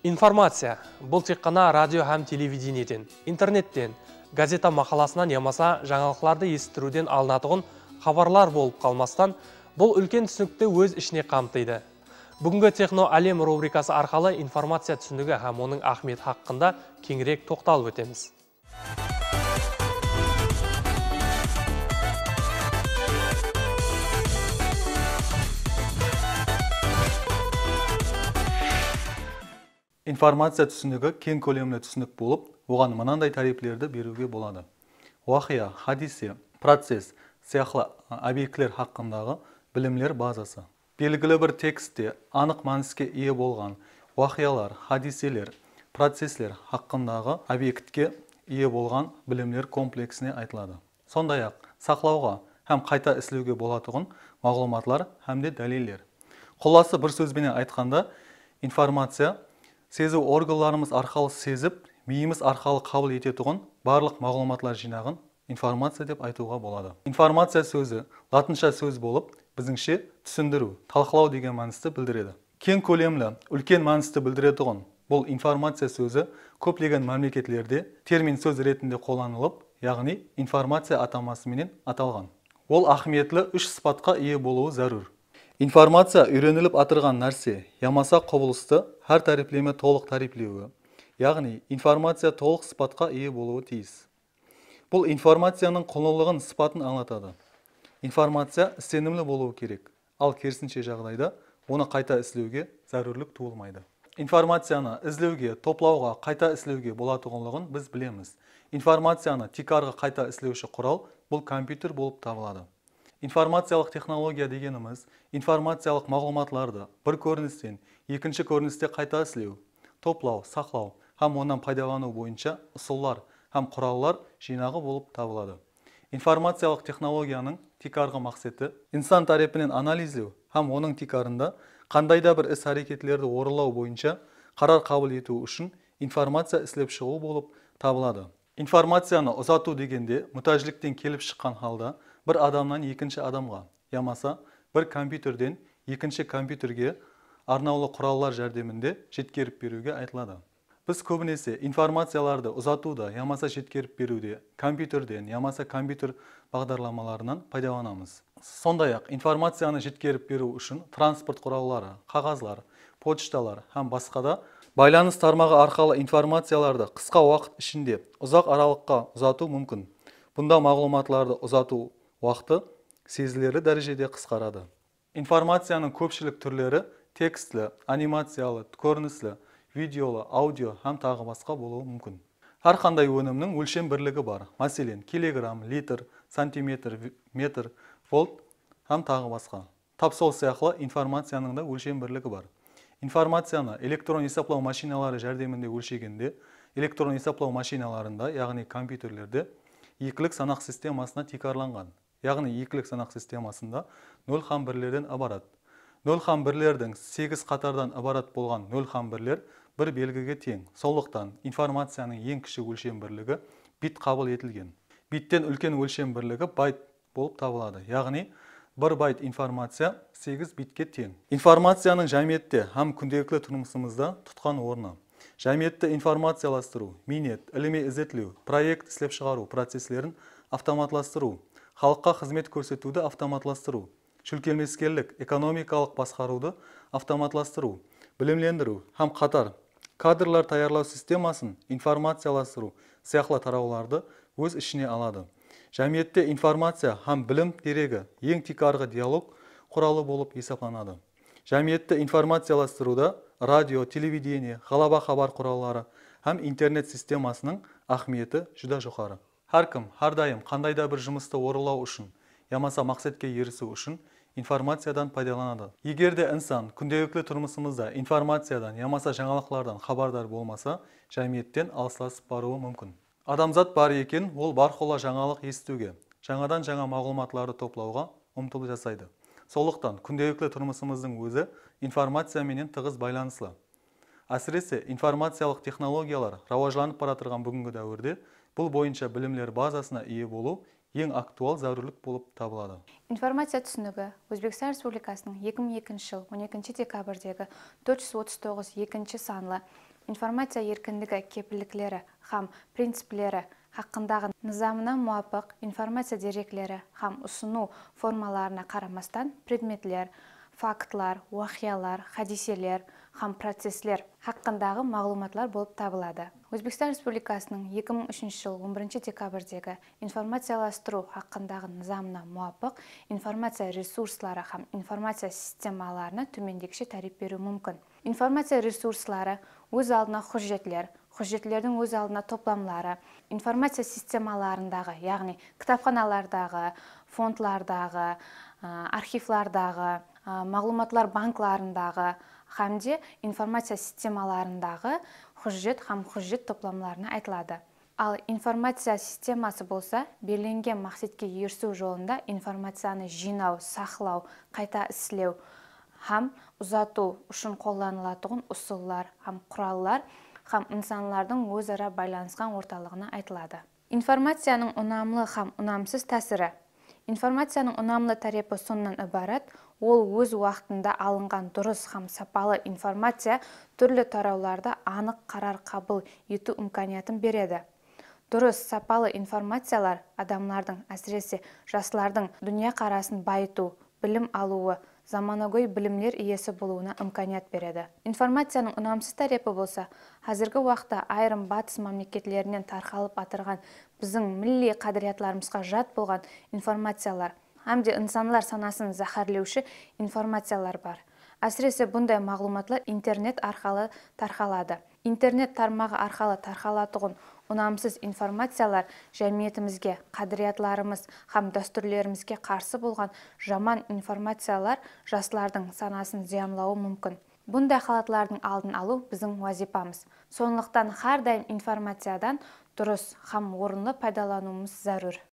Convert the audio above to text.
Информация – бұл тек қана радио һәм телевидениеден, интернеттен, газета мақаласынан ямаса жаңалықтарды естіруден алынатығын хабарлар болып қалмастан, бұл үлкен түсінікті өз ішіне қамтиды. Бүгінгі техно әлем рубрикасы арқылы информация түсінігі һәм оның ахмет хақында кеңірек тоқталып өтеміз. Информация түсінігі кең көлемлі түсінік болып, оған мынандай тарифлерді беруге болады. Уақия, хадисе, процесс сияқты объектілер хақындағы білімлер базасы. Белгілі бір текстте анық мәніске ие болған уақиялар, хадиселер, процесслер хақындағы объектке ие болған білімлер комплексіне айтылады. Сондай-ақ сақлауға һәм қайта іздеуге болатығын мағлұматлар һәм де дәлелдер. Құласы бір сөзбен айтқанда, информация сезу органдарымыз арқылы сезіп, миымыз арқылы қабыл ететұғын барлық мағлұматлар жинағын информация деп айтуға болады. Информация сөзі латынша сөз болып, біздіңше түсіндіру, талқылау деген мәністі білдіреді. Кең көлемлі, үлкен мәністі білдіретұғын бұл информация сөзі көптеген мемлекетлерде термин сөз ретінде қолданылып, яғни информация атамасымен аталған. Ол ахметлі үш сипатқа ие болуы зәрур. Информация үйреніліп атырған нәрсе, ямаса құбылысты әр тарифлеме толық тарифлеуі, яғни информация толық сипатқа ие болуы тиіс. Бұл информацияның құндылығын сипатын аңлатады. Информация сенімлі болуы керек, ал керісінше жағдайда оны қайта іздеуге зәрурлік туылмайды. Информацияны іздеуге, топлауға, қайта іздеуге болатығынлығын біз білеміз. Информацияны тикарға қайта іздеуші құрал бұл компьютер болып табылады. Информациялық технология дегеніміз информациялық мағлұматларды бір көріністен екінші көріністе қайта іздеу, топлау, сақлау һәм онан пайдалану бойынша ұсулар һәм құраллар жинағы болып табылады. Информациялық технологияның тикарғы мақсаты инсан тарапынан анализдеу һәм оның тикарында қандайда бір іс-әрекетлерді орындау бойынша қарар қабыл ету үшін информация іздеп шығу болып табылады. Информацияны ұзату дегенде мұқтаждықтан келіп шыққан халда бір адамнан екінші адамға, ямаса бір компьютерден екінші компьютерге арнаулы құраллар жәрдемінде жеткеріп беруге айтылады. Біз көбінесе информацияларды ұзатуда, ямаса жеткеріп беруде компьютерден, ямаса компьютер бағдарламаларынан пайдаланамыз. Сондай-ақ информацияны жеткеріп беру үшін транспорт құраллары, қағазлар, почталар һәм басқада байланыс тармағы арқылы информацияларды қысқа уақыт ішінде ұзақ аралыққа ұзату мүмкін. Бұнда мағлұматларды ұзату уақыты сезілері дәрежеде қысқарады. Информацияның көпшілік түрлері текстлі, анимациялы, көрініслі, видеолы, аудио һәм тағы басқа болуы мүмкін. Әрқандай өнімнің өлшем бірлігі бар. Мәселен, килограмм, литр, сантиметр, метр, волт һәм тағы басқа. Тап сол сияқты информацияның да өлшем бірлігі бар. Информацияны электрон есептеу машиналары жәрдемінде өлшегенде, электрон есептеу машиналарында, яғни компьютерлерде екілік санақ системасына тикарланған. Яғни екілік санақ системасында 0 һәм 1-лерден ібарат. 0 һәм 1-лердің 8 қатардан ібарат болған 0 һәм 1-лер бір белгіге тең. Сондықтан информацияның ең кіші өлшем бірлігі бит қабыл етілген. Биттен үлкен өлшем бірлігі байт болып табылады. Яғни 1 байт информация 8 битке тең. Информацияның жәмиетте һәм күнделікті тұрмысымызда тұтқан орны. Жәмиетті информацияластыру, минет, іліме ізетлеу, проект іздеп шығару процесслерін автоматластыру, халыққа қызмет көрсетуді автоматластыру, шүлкелмескерлік, экономикалық басқаруды автоматластыру, білімлендіру һәм қатар кадрлар таярлау системасын информацияластыру сияқты тарауларды өз ішіне алады. Жәмиетте информация һәм білім дерегі ең тикарғы диалог құралы болып есептелінеді. Жәмиетті информацияластыруда радио, телевидение, ғалаба хабар құраллары һәм интернет системасының ахметі жүда жоғары. Әркім, әрдайым қандайда бір жұмысты орындау үшін, ямаса мақсатқа ерісу үшін информациядан пайдаланады. Егер де инсан күнделікті тұрмысымызда информациядан, ямаса жаңалықтардан хабардар болмаса, жәмиеттен алыстасып баруы мүмкін. Адамзат бар екен, ол барқола жаңалық естуге, жаңадан жаңа мағлұматларды топлауға ұмтылу жасайды. Сондықтан күнделікті тұрмысымыздың өзі информациямен тығыз байланыслы. Әсіресе информациялық технологиялар рауажланып бара тұрған бүгінгі дәуірде бұл бойынша білімлер базасына ие болу ең актуал зәрурлік болып табылады. Информация түсінігі Өзбекстан Республикасының 2002 жыл 12 декабрдегі 439 2 санлы информация еркіндігі кепілдіктері һәм принциплері хақындағы низамына муафиқ информация деректері һәм ұсыну формаларына қарамастан предметлер, фактлар, уақиялар, хадиселер һәм процесслер хақындағы мағлұматлар болып табылады. Өзбекстан Республикасының 2003 жыл 11 декабрдегі информацияластыру хақындағы низамына муафиқ информация ресурслары һәм информация системаларына төмендегіше тариф беру мүмкін. Информация ресурслары өз алдына хұжжетлер, хұжжетлердің өз алдына топламлары, информация системаларындағы, яғни кітапханалардағы, фондлардағы, архивлардағы, мағлұматлар банкларындағы, һәмде информация системаларындағы хұжжет һәм хұжжет топламларына айтылады. Ал информация системасы болса, белгіленген мақсатқа ерісу жолында информацияны жинау, сақлау, қайта ісілеу һәм ұзату үшін қолданылатын ұсулар һәм құраллар һәм инсанлардың өзара байланысқан орталығына айтылады. Информацияның ұнамлы һәм ұнамсыз тәсірі. Информацияның ұнамлы тарапы соннан ібарат, ол өз уақытында алынған дұрыс һәм сапалы информация түрлі тарауларда анық қарар қабыл ету имканиятын береді. Дұрыс, сапалы информациялар адамлардың, әсіресе жастардың дүния қарасын байыту, білім алуы, заманауи білімлер иесі болуына имканият береді. Информацияның ұнамсыз тарапы болса, қазіргі уақытта айрым батыс мемлекетлерінен тарқалып атырған біздің милли қадіриyaтларымызға жат болған информациялар, әмде инсанлар санасын зәһәрлеуші информациялар бар. Әсіресе бұндай мағлұматлар интернет арқылы тарқалады. Интернет тармағы арқылы тарқалатығын ұнамсыз информациялар жәмиетімізге, қадіриятларымыз һәм дәстүрлерімізге қарсы болған жаман информациялар жастардың санасын зиянлауы мүмкін. Бұндай халатлардың алдын алу біздің вазипамыз. Сондықтан әрдайым информациядан дұрыс һәм орынлы пайдалануымыз зарур.